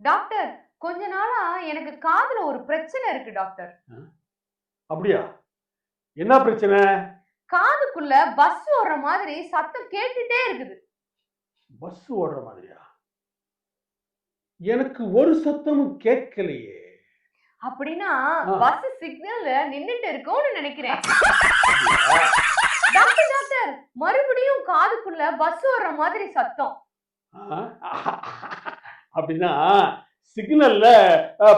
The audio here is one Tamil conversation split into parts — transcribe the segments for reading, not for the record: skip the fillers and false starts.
டாக்டர், கொஞ்ச நாளா எனக்கு காதுல ஒரு பிரச்சனை இருக்கு டாக்டர். அப்படியா? என்ன பிரச்சனை? காதுக்குள்ள பஸ் ஓடுற மாதிரி சத்தம் கேட்டுட்டே இருக்குது. பஸ் ஓடுற மாதிரியா? எனக்கு ஒரு சத்தமும் கேட்கலையே. அப்படின்னா பஸ் சிக்னல்ல நின்னுட்டு இருக்கோம்னு நினைக்கிறேன். டாக்டர் டாக்டர், மறுபடியும் காதுக்குள்ள பஸ் ஓடுற மாதிரி சத்தம். அப்படின்னா சிக்னல்ல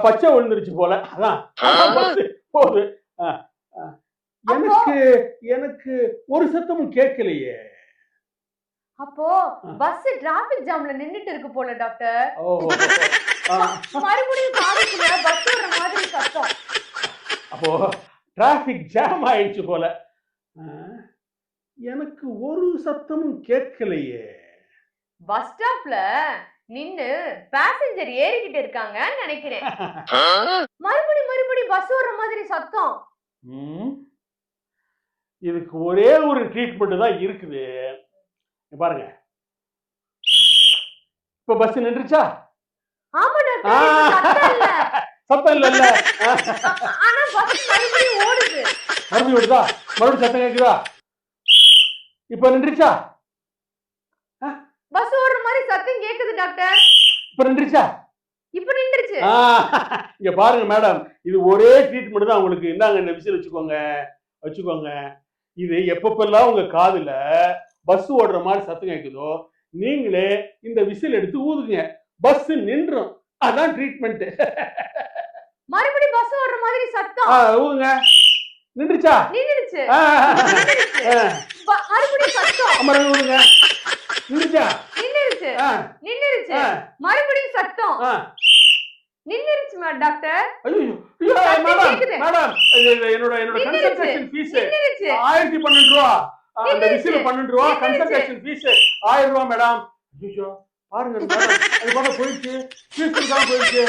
பச்சை விழுந்துருச்சு போல. அதான் போகுது. எனக்கு எனக்கு ஒரு சத்தமும் கேட்கலையே. அப்போ பஸ் டிராபிக் ஜாம்ல நின்னுட்டு இருக்கு போல டாக்டர். மறுபடியும் காதுக்குள்ள பஸ் ஓடுற மாதிரி சத்தம். அப்போ டிராபிக் ஜாம் ஆயிடுச்சு போல. எனக்கு ஒரு சத்தமும் கேட்கலையே. பஸ் ஸ்டாப்ல நின்னு பேசஞ்சர் ஏறிக்கிட்டு இருக்காங்கன்னு நினைக்கிறேன். மறுபடி பஸ் ஓடுற மாதிரி சத்தம். இதுக்கு ஒரே ஒரு ட்ரீட்மெண்ட் தான் இருக்குது. பாருங்க, இப்ப பஸ் நின்றுச்சா? ஆமா டாக்டர், சத்தம் இல்ல. ஆனா பஸ் மறுபடியும் ஓடுது. மறுபடியும் ஓடுதா? மறுபடியும் சத்தம் கேக்குதா? இப்ப நின்றுச்சா? பஸ் ஓடுற மாதிரி சத்தம் கேக்குது டாக்டர். இப்ப நின்றுச்சா? இப்ப நின்றுச்சு. இங்க பாருங்க மேடம், இது ஒரே ட்ரீட்மெண்ட் தான் உங்களுக்கு. இந்தாங்க இந்த விசில் வச்சுக்கோங்க. இது எப்பப்பெல்லாம் உங்க காதுல பஸ் ஓடுற மாதிரி சத்தம் கேக்குதோ நீங்களே இந்த விசில் எடுத்து ஊதுங்க, பஸ் நின்றும். அதான் ட்ரீட்மெண்ட். மறுபடியும் பஸ் ஓடுற மாதிரி சத்தம். ஊதுங்க. நின்றுச்சா? நின்றுச்சு. மறுபடியும் சத்தம். மறுபடியும் ஊதுங்க. நின்றுச்சா? நின்றுச்சு. மறுபடியும் சத்தம். நின்றுச்சு டாக்டர். மேடம், என்னோட கன்சல்டேஷன் ஃபீஸ் 1012 ரூபா. அந்த விசில் 12 ரூபா, கன்சல்டேஷன் ஃபீஸ் 1000 ரூபா மேடம். ஐயோ பாருங்க மேடம், அது போயிடுச்சு. ஃபீஸ் போயிடுச்சு.